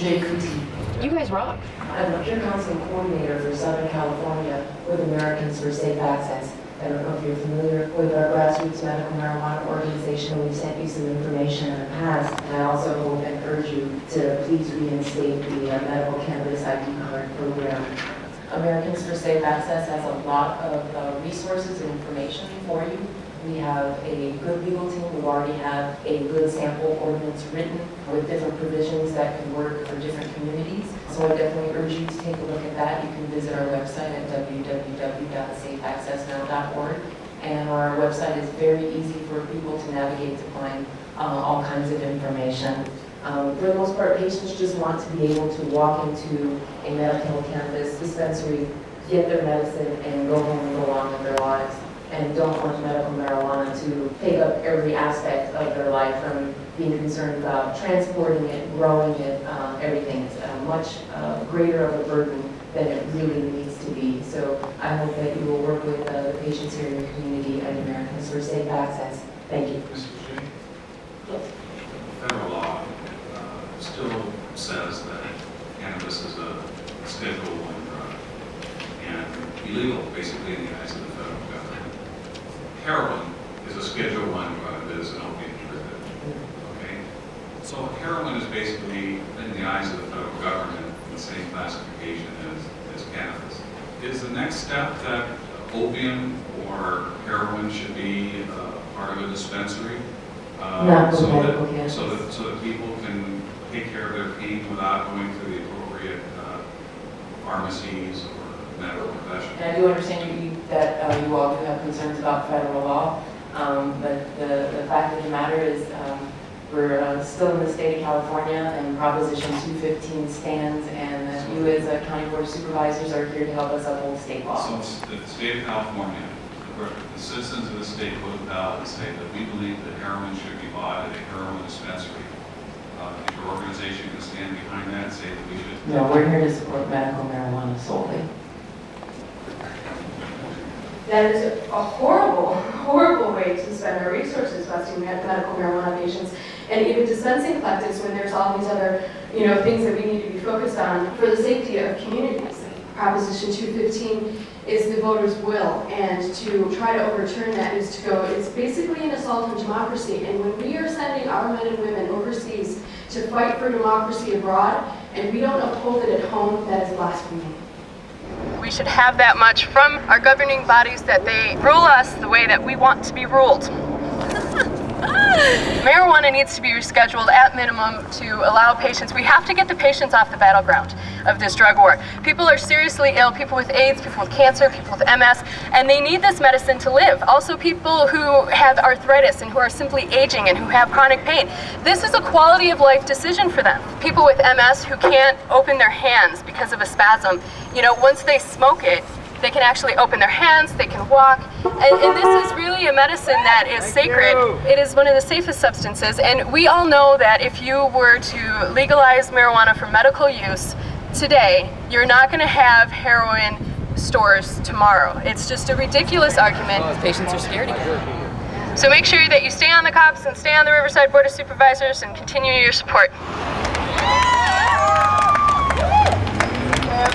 Dege Coutee. You guys rock. I'm the peer counseling coordinator for Southern California with Americans for Safe Access. I don't know if you're familiar with our grassroots medical marijuana organization. We've sent you some information in the past, and I also hope and urge you to please reinstate the medical cannabis ID card program. Americans for Safe Access has a lot of resources and information for you. We have a good legal team. We already have a good sample ordinance written with different provisions that can work for different communities. So I definitely urge you to take a look at that. You can visit our website at www.safeaccessnow.org. And our website is very easy for people to navigate to find all kinds of information. For the most part, patients just want to be able to walk into a medical cannabis dispensary, get their medicine, and go home and go on with their lives, and don't want medical marijuana to take up every aspect of their life, from being concerned about transporting it, growing it, everything. It's much greater of a burden than it really needs to be. So I hope that you will work with the patients here in your community and Americans for Safe Access. Thank you. Mrs. J? Yes. Federal law still says that cannabis is a Schedule I drug and illegal, basically, in the eyes of the federal government. Heroin is a Schedule I drug that is an opiate derivative. Okay? So heroin is basically, in the eyes of the federal government, the same classification as cannabis. Is the next step that opium or heroin should be part of a dispensary? So that people can take care of their pain without going to the appropriate pharmacies or medical professionals? And I do understand that you all do have concerns about federal law, but the fact of the matter is we're still in the state of California, and Proposition 215 stands, and you as a county board of supervisors are here to help us uphold state law. So the state of California, the citizens of the state voted ballot and say that we believe that heroin should be bought at a heroin dispensary. Is your organization going to stand behind that and say that we should? No, we're here to support medical marijuana solely. That is a horrible, horrible way to spend our resources, busting medical marijuana patients and even dispensing collectives when there's all these other, things that we need to be focused on for the safety of communities. Proposition 215 is the voters' will, and to try to overturn that is to go, it's basically an assault on democracy. And when we are sending our men and women overseas to fight for democracy abroad, and we don't uphold it at home, that is blasphemy. We should have that much from our governing bodies, that they rule us the way that we want to be ruled. Marijuana needs to be rescheduled at minimum to allow patients. We have to get the patients off the battleground of this drug war. People are seriously ill, people with AIDS, people with cancer, people with MS, and they need this medicine to live. Also people who have arthritis and who are simply aging and who have chronic pain. This is a quality of life decision for them. People with MS who can't open their hands because of a spasm, once they smoke it, they can actually open their hands, they can walk, and this is really a medicine that is sacred. It is one of the safest substances, and we all know that if you were to legalize marijuana for medical use today, you're not going to have heroin stores tomorrow. It's just a ridiculous argument. Patients are scared again. So make sure that you stay on the cops and stay on the Riverside Board of Supervisors and continue your support.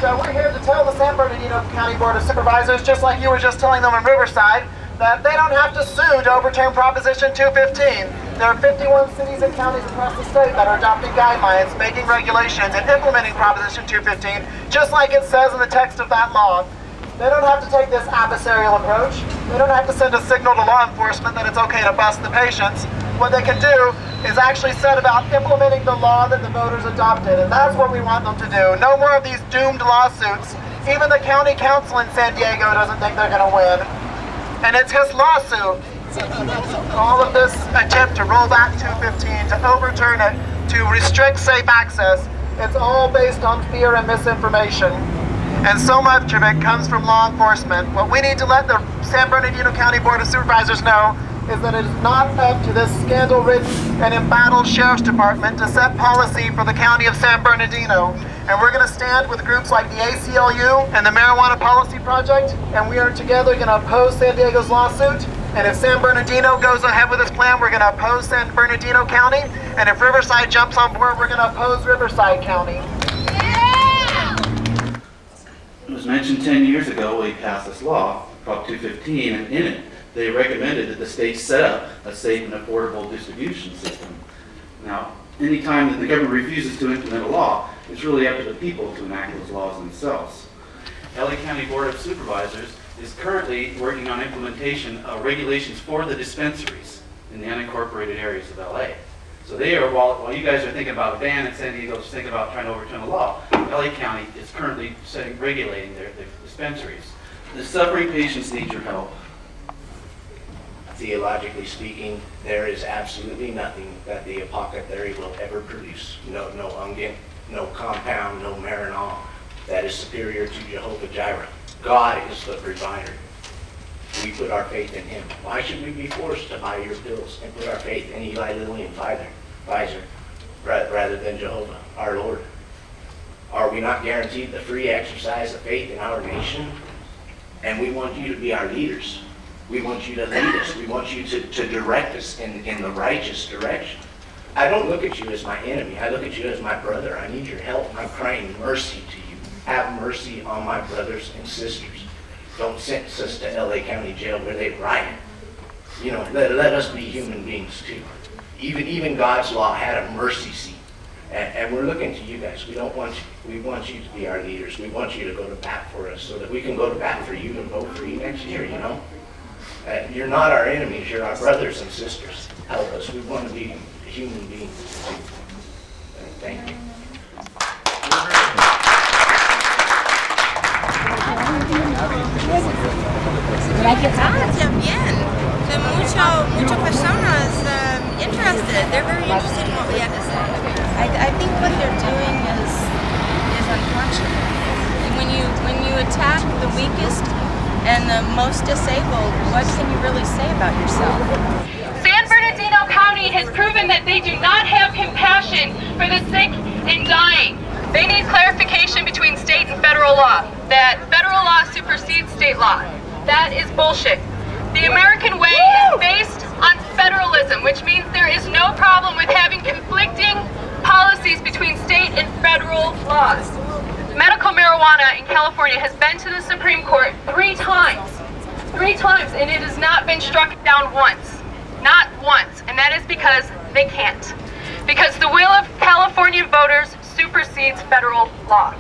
And we're here to tell the San Bernardino County Board of Supervisors, just like you were just telling them in Riverside, that they don't have to sue to overturn Proposition 215. There are 51 cities and counties across the state that are adopting guidelines, making regulations, and implementing Proposition 215, just like it says in the text of that law. They don't have to take this adversarial approach. They don't have to send a signal to law enforcement that it's okay to bust the patients. What they can do is actually set about implementing the law that the voters adopted, and that's what we want them to do. No more of these doomed lawsuits. Even the county council in San Diego doesn't think they're going to win. And it's his lawsuit. All of this attempt to roll back 215, to overturn it, to restrict safe access, it's all based on fear and misinformation. And so much of it comes from law enforcement. What we need to let the San Bernardino County Board of Supervisors know is that it is not up to this scandal-ridden and embattled Sheriff's Department to set policy for the county of San Bernardino. And we're going to stand with groups like the ACLU and the Marijuana Policy Project, and we are together going to oppose San Diego's lawsuit. And if San Bernardino goes ahead with this plan, we're going to oppose San Bernardino County. And if Riverside jumps on board, we're going to oppose Riverside County. It was mentioned 10 years ago we passed this law, Prop 215, and in it they recommended that the state set up a safe and affordable distribution system. Now, any time that the government refuses to implement a law, it's really up to the people to enact those laws themselves. L.A. County Board of Supervisors is currently working on implementation of regulations for the dispensaries in the unincorporated areas of L.A. So they are, while you guys are thinking about a ban and San Diego's thinking about trying to overturn the law, L.A. County is currently regulating their dispensaries. The suffering patients need your help. Theologically speaking, there is absolutely nothing that the apothecary will ever produce. No unguent, no compound, no marinol that is superior to Jehovah Jireh. God is the provider. We put our faith in Him. Why should we be forced to buy your pills and put our faith in Eli Lilly and Pfizer rather than Jehovah, our Lord? Are we not guaranteed the free exercise of faith in our nation? And we want you to be our leaders. We want you to lead us. We want you to direct us in the righteous direction. I don't look at you as my enemy. I look at you as my brother. I need your help. I'm crying mercy to you. Have mercy on my brothers and sisters. Don't sentence us to L.A. County Jail where they riot. You know, let us be human beings too. Even God's law had a mercy seat. And we're looking to you guys. We want you to be our leaders. We want you to go to bat for us so that we can go to bat for you and vote for you next year, you know? You're not our enemies, you're our brothers and sisters. Help us. We want to be human beings too. Thank you. También. Muchas personas interested. They're very interested in what we have to say. I think what they're doing is unfortunate. When you attack the weakest and the most disabled, what can you really say about yourself? San Bernardino County has proven that they do not have compassion for the sick and dying. They need clarification between state and federal law, that federal law supersedes state law. That is bullshit. The American way is based on federalism, which means there is no problem with having conflicting policies between state and federal laws. Medical marijuana in California has been to the Supreme Court 3 times. 3 times, and it has not been struck down once. Not once, and that is because they can't. Because the will of California voters supersedes federal law.